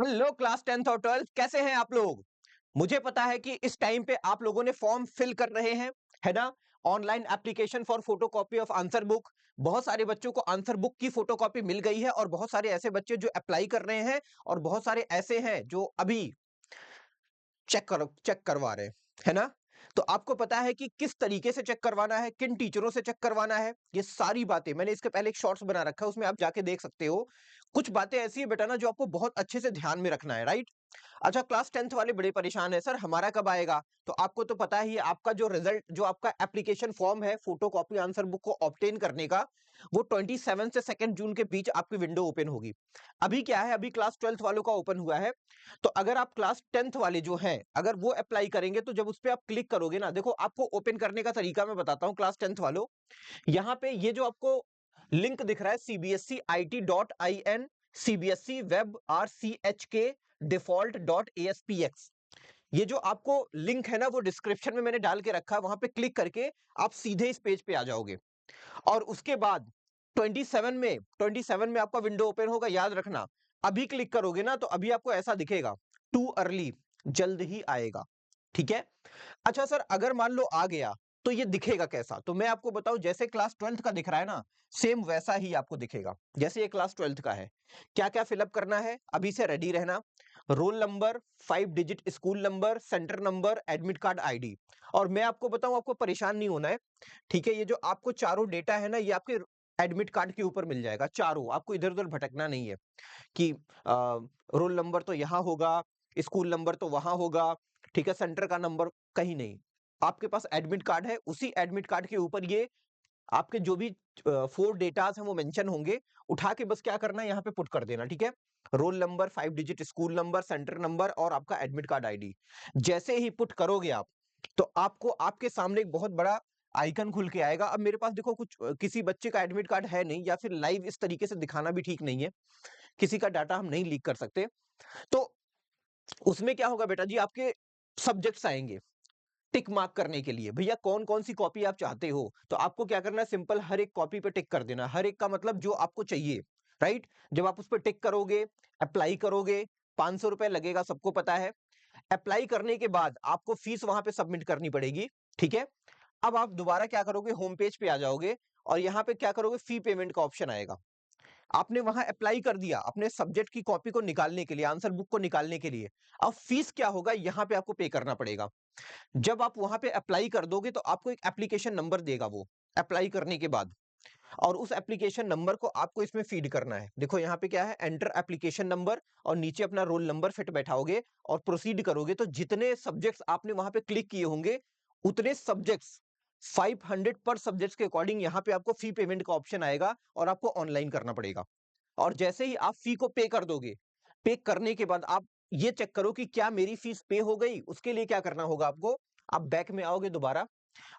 Hello class 10th और 12th, कैसे हैं आप लोग। मुझे पता है कि इस टाइम पे आप लोगों ने फॉर्म फिल कर रहे हैं, है ना। Online application for photocopy of answer book. बहुत सारे बच्चों को आंसर बुक की फोटोकॉपी मिल गई है और बहुत सारे ऐसे बच्चे जो अप्लाई कर रहे हैं और बहुत सारे ऐसे हैं जो अभी चेक करवा रहे हैं, है ना। तो आपको पता है कि किस तरीके से चेक करवाना है, किन टीचरों से चेक करवाना है, ये सारी बातें मैंने इसके पहले एक शॉर्ट्स बना रखा है, उसमें आप जाके देख सकते हो। कुछ बातें ऐसी है बेटा ना जो आपको बहुत अच्छे से ध्यान में रखना है, राइट। अच्छा, क्लास 10th वाले बड़े परेशान है, सर हमारा कब आएगा। तो आपको तो पता ही है, आपका जो रिजल्ट, जो आपका एप्लीकेशन फॉर्म है फोटोकॉपी आंसर बुक को ऑब्टेन करने का, वो 27 से 2 जून के बीच आपकी विंडो ओपन होगी। अभी क्या है, अभी क्लास 12th वालों का ओपन हुआ है। तो अगर आप क्लास 10th वाले जो हैं, अगर वो अप्लाई करेंगे तो जब उस पे आप क्लिक करोगे ना, देखो आपको ओपन करने का तरीका मैं बताता हूँ क्लास 10th वालों। यहाँ पे ये जो आपको लिंक दिख रहा है cbscit.in cbsc web rchk default.aspx, ये जो आपको लिंक है ना वो डिस्क्रिप्शन में मैंने डाल के रखा है, वहां पे क्लिक करके आप सीधे इस पेज पे आ जाओगे। और उसके बाद 27 में आपका विंडो ओपन होगा, याद रखना। अभी क्लिक करोगे ना तो अभी आपको ऐसा दिखेगा, टू अर्ली, जल्द ही आएगा, ठीक है। अच्छा सर, अगर मान लो आ गया तो ये दिखेगा कैसा, तो मैं आपको बताऊं, जैसे क्लास 12th का दिख रहा है ना, सेम वैसा ही आपको दिखेगा जैसे ये क्लास 12th का है। क्या क्या फिलअप करना है, अभी से रेडी रहना। Roll number, 5 digit school number, centre number, admit card ID. और मैं आपको बताऊं, आपको परेशान नहीं होना है, ठीक है। ये जो आपको चारों डेटा है ना, ये आपके एडमिट कार्ड के ऊपर मिल जाएगा चारों, आपको इधर उधर भटकना नहीं है कि रोल नंबर तो यहाँ होगा, स्कूल नंबर तो वहां होगा, ठीक है, सेंटर का नंबर कहीं नहीं। आपके पास एडमिट कार्ड है, उसी एडमिट कार्ड के ऊपर ये आपके जो भी 4 डेटास हैं वो मेंशन होंगे। उठा के बस क्या करना है, यहाँ पे पुट कर देना, ठीक है। Roll number, 5 digit school number, centre number और आपका एडमिट कार्ड आईडी। जैसे ही पुट करोगे आप, तो आपको आपके सामने एक बहुत बड़ा आइकन खुल के आएगा। अब मेरे पास देखो कुछ किसी बच्चे का एडमिट कार्ड है नहीं, या फिर लाइव इस तरीके से दिखाना भी ठीक नहीं है, किसी का डाटा हम नहीं लीक कर सकते। तो उसमें क्या होगा बेटा जी, आपके सब्जेक्ट्स आएंगे टिक मार्क करने के लिए, भैया कौन कौन सी कॉपी आप चाहते हो। तो आपको क्या करना है, सिंपल हर एक कॉपी पे टिक कर देना। हर एक का मतलब जो आपको चाहिए, राइट। जब आप उस पर टिक करोगे, अप्लाई करोगे, 500 रुपए लगेगा, सबको पता है। अप्लाई करने के बाद आपको फीस वहां पे सबमिट करनी पड़ेगी, ठीक है। अब आप दोबारा क्या करोगे, होम पेज पे आ जाओगे और यहाँ पे क्या करोगे, फी पेमेंट का ऑप्शन आएगा। आपने वहां अप्लाई कर दिया अपने सब्जेक्ट की कॉपी को निकालने के लिए, आंसर बुक को निकालने के लिए। अब फीस क्या होगा, यहाँ पे आपको पे करना पड़ेगा। जब आप वहां पे अप्लाई कर दोगे तो आपको एक एप्लीकेशन नंबर देगा वो, अप्लाई करने के बाद। और उस एप्लीकेशन नंबर को आपको इसमें फीड करना है। देखो यहाँ पे क्या है, एंटर एप्लीकेशन नंबर, और नीचे अपना रोल नंबर फिट बैठाओगे और प्रोसीड करोगे तो जितने सब्जेक्ट्स आपने वहां पे क्लिक किए होंगे, उतने सब्जेक्ट्स, 500 पर सब्जेक्ट्स के अकॉर्डिंग यहाँ पे आपको फी पेमेंट का ऑप्शन आएगा और आपको ऑनलाइन करना पड़ेगा। और जैसे ही आप फी को पे कर दोगे, पे करने के बाद आप ये चेक करो कि क्या मेरी फीस पे हो गई। उसके लिए क्या करना होगा आपको, आप बैक में आओगे दोबारा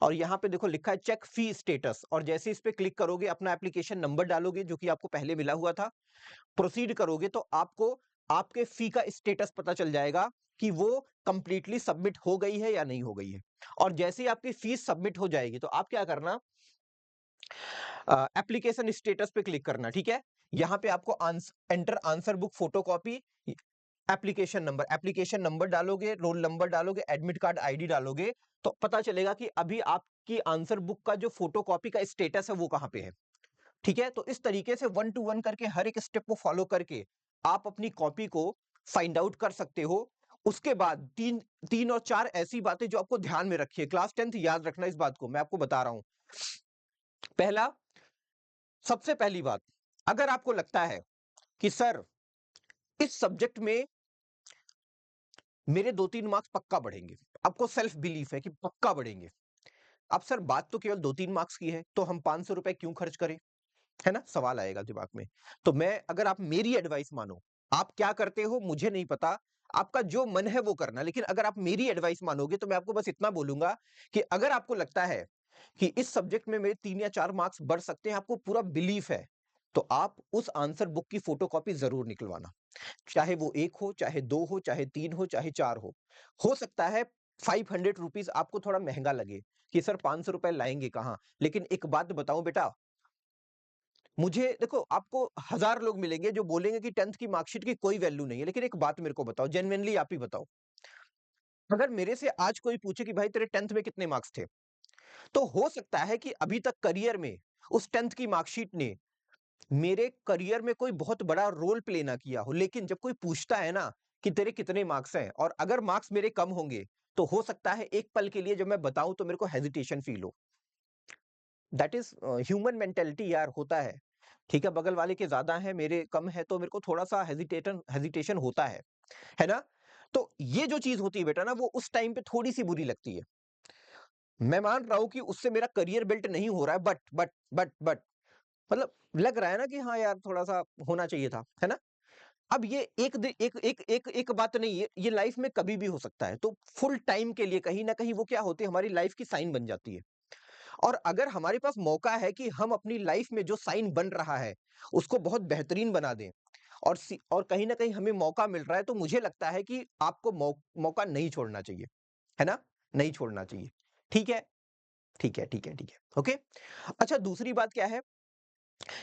और यहाँ पे देखो लिखा है चेक फी स्टेटस, और जैसे इस पे क्लिक करोगे, अपना एप्लीकेशन नंबर डालोगे जो कि आपको पहले मिला हुआ था, प्रोसीड करोगे तो आपको आपके फी का स्टेटस पता चल जाएगा कि वो कंप्लीटली सबमिट हो गई है या नहीं हो गई है। और जैसे ही आपकी फीस सबमिट हो जाएगी तो आप क्या करना, एप्लीकेशन स्टेटस पे क्लिक करना, ठीक है। यहाँ पे आपको enter answer book photocopy, application number डालोगे, रोल नंबर डालोगे, एडमिट कार्ड आईडी डालोगे, तो पता चलेगा कि अभी आपकी आंसर बुक का जो फोटोकॉपी का स्टेटस है वो कहाँ पे है, ठीक है। तो इस तरीके से 1 to 1 करके हर एक स्टेप को फॉलो करके आप अपनी कॉपी को फाइंड आउट कर सकते हो। उसके बाद तीन तीन और चार ऐसी बातें जो आपको ध्यान में रखिए, क्लास 10th याद रखना इस बात को, मैं आपको बता रहा हूं। पहला, सबसे पहली बात, अगर आपको लगता है कि सर इस सब्जेक्ट में मेरे 2-3 मार्क्स पक्का बढ़ेंगे, आपको सेल्फ बिलीफ है कि पक्का बढ़ेंगे। अब सर बात तो केवल 2-3 मार्क्स की है, तो हम 500 रुपए क्यों खर्च करें, है ना, सवाल आएगा दिमाग में। तो मैं, अगर आप मेरी एडवाइस मानो, आप क्या करते हो मुझे नहीं पता, आपका जो मन है वो करना, लेकिन अगर आप मेरी एडवाइस मानोगे तो मैं आपको बस इतना बोलूंगा कि अगर आपको लगता है कि इस सब्जेक्ट में मेरे 3 या 4 मार्क्स बढ़ सकते हैं, आपको पूरा बिलीफ है, तो आप उस आंसर बुक की फोटोकॉपी जरूर निकलवाना। चाहे वो 1 हो, चाहे 2 हो, चाहे 3 हो, चाहे 4 हो। हो सकता है 500 रुपीज आपको थोड़ा महंगा लगे कि सर 500 रुपए लाएंगे कहाँ, लेकिन एक बात बताऊं बेटा, मुझे देखो, आपको हजार लोग मिलेंगे जो बोलेंगे कि 10th की मार्कशीट की कोई वैल्यू नहीं है, लेकिन एक बात मेरे को बताओ, जेन्युइनली आप ही बताओ, अगर मेरे से आज कोई पूछे कि भाई तेरे 10th में कितने मार्क्स थे, तो हो सकता है कि अभी तक करियर में उस 10th की मार्कशीट ने मेरे करियर में कोई बहुत बड़ा रोल प्ले ना किया हो, लेकिन जब कोई पूछता है ना कि तेरे कितने मार्क्स हैं, और अगर मार्क्स मेरे कम होंगे, तो हो सकता है एक पल के लिए जब मैं बताऊं तो मेरे को हेजिटेशन फील हो। दैट इज ह्यूमन मेंटेलिटी यार, होता है। ठीक है, बगल वाले के ज्यादा है, मेरे कम है, तो मेरे को थोड़ा सा हेजिटेशन होता है ना? तो ये जो चीज होती है बेटा ना, वो उस टाइम पे थोड़ी सी बुरी लगती है। मैं मान रहा हूं कि उससे मेरा करियर बिल्ट नहीं हो रहा है, बट मतलब लग रहा है ना कि हाँ यार, थोड़ा सा होना चाहिए था, है ना? अब ये एक बात नहीं है, ये लाइफ में कभी भी हो सकता है। तो फुल टाइम के लिए कहीं ना कहीं वो क्या होती है, हमारी लाइफ की साइन बन जाती है। और अगर हमारे पास मौका है कि हम अपनी लाइफ में जो साइन बन रहा है उसको बहुत बेहतरीन बना दें, और कहीं ना कहीं हमें मौका मिल रहा है, तो मुझे लगता है कि आपको मौका नहीं छोड़ना चाहिए, है ना? नहीं छोड़ना चाहिए। ठीक है, ठीक है, ठीक है, ठीक है, ओके। अच्छा, दूसरी बात क्या है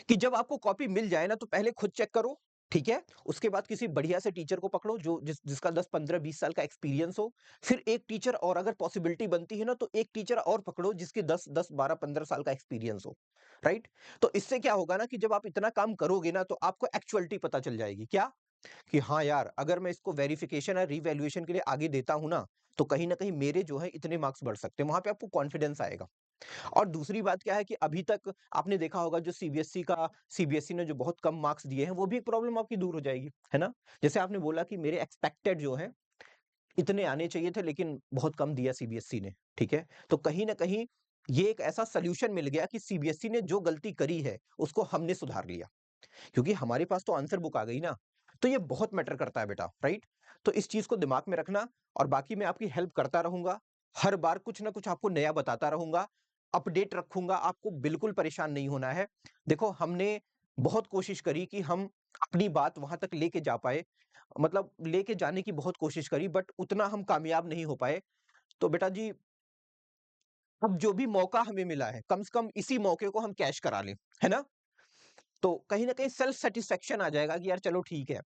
कि जब आपको कॉपी मिल जाए ना, तो पहले खुद चेक करो, ठीक है? उसके बाद किसी बढ़िया से टीचर को पकड़ो जो जिसका 10, 15, 20 साल का एक्सपीरियंस हो। फिर एक टीचर, और अगर पॉसिबिलिटी बनती है ना, तो एक टीचर और पकड़ो जिसके 10, 12, 15 साल का एक्सपीरियंस हो, राइट? तो इससे क्या होगा ना कि जब आप इतना काम करोगे ना, तो आपको एक्चुअलिटी पता चल जाएगी। क्या? कि हाँ यार, अगर मैं इसको वेरिफिकेशन या रीवैल्यूएशन के लिए आगे देता हूँ ना, तो कहीं न कहीं मेरे जो है इतने मार्क्स बढ़ सकते हैं। वहाँ पे आपको कॉन्फिडेंस आएगा। और दूसरी बात क्या है कि अभी तक आपने देखा होगा, जो सीबीएसई ने जो बहुत कम मार्क्स दिए हैं, वो भी एक प्रॉब्लम आपकी दूर हो जाएगी, है ना? जैसे आपने बोला कि मेरे एक्सपेक्टेड जो है इतने आने चाहिए थे, लेकिन बहुत कम दिया सीबीएसई ने, ठीक है? तो कहीं न कहीं ये एक ऐसा सॉल्यूशन मिल गया कि सीबीएसई ने जो गलती करी है, उसको हमने सुधार लिया। क्योंकि हमारे पास तो आंसर बुक आ गई ना, तो ये बहुत मैटर करता है बेटा, राइट? तो इस चीज़ को दिमाग में रखना, और बाकी मैं आपकी हेल्प करता रहूँगा। हर बार कुछ ना कुछ आपको नया बताता रहूँगा, अपडेट रखूँगा, आपको बिल्कुल परेशान नहीं होना है। देखो, हमने बहुत कोशिश करी कि हम अपनी बात वहाँ तक लेके जा पाएँ, मतलब लेके जाने की बहुत कोशिश करी, बट उतना हम कामयाब नहीं हो पाए। तो बेटा जी, अब जो भी मौका हमें मिला है, कम से कम इसी मौके को हम कैश करा लें, है ना? तो कहीं न कहीं सेल्फ सैटिस्फैक्शन आ जाएगा कि यार चलो ठीक है,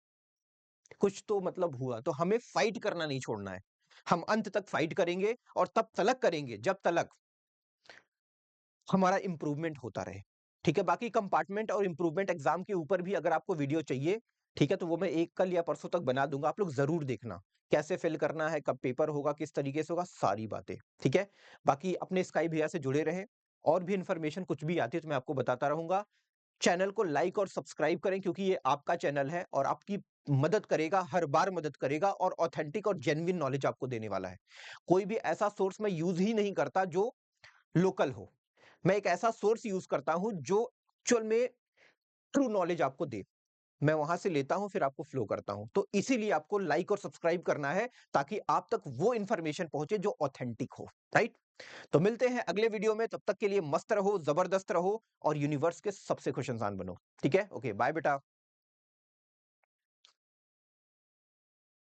कुछ तो मतलब हुआ। तो हमें फाइट करना नहीं छोड़ना है। हम अंत तक फाइट करेंगे, और तब तलक करेंगे जब तलक हमारा इम्प्रूवमेंट होता रहे। ठीक है? बाकी कंपार्टमेंट और इम्प्रूवमेंट एग्ज़ाम के ऊपर भी अगर आपको वीडियो चाहिए, ठीक है? तो वो मैं एक कल या परसों तक बना दूँगा, आप लोग ज़रूर देखना। कैसे फिल करना है, कब पेपर होगा, किस तरीके से होगा, सारी बातें, ठीक है? बाकी अपने स्काई भैया से जुड़े रहें, और भी इन्फॉर्मेशन कुछ भी आती है तो मैं आपको बताता रहूँगा। चैनल को लाइक और सब्सक्राइब करें, क्योंकि ये आपका चैनल है और आपकी मदद करेगा, हर बार मदद करेगा, और ऑथेंटिक और जेन्युइन नॉलेज आपको देने वाला है। कोई भी ऐसा सोर्स मैं यूज़ ही नहीं करता जो लोकल हो। मैं एक ऐसा सोर्स यूज़ करता हूँ जो एक्चुअल में ट्रू नॉलेज आपको दे। मैं वहाँ से लेता हूँ, फिर आपको फ्लो करता हूँ। तो इसीलिए आपको लाइक और सब्सक्राइब करना है, ताकि आप तक वो इन्फॉर्मेशन पहुँचे जो ऑथेंटिक हो, राइट? तो मिलते हैं अगले वीडियो में, तब तक के लिए मस्त रहो, जबरदस्त रहो, और यूनिवर्स के सबसे खुश इंसान बनो। ठीक है? ओके, बाय बेटा।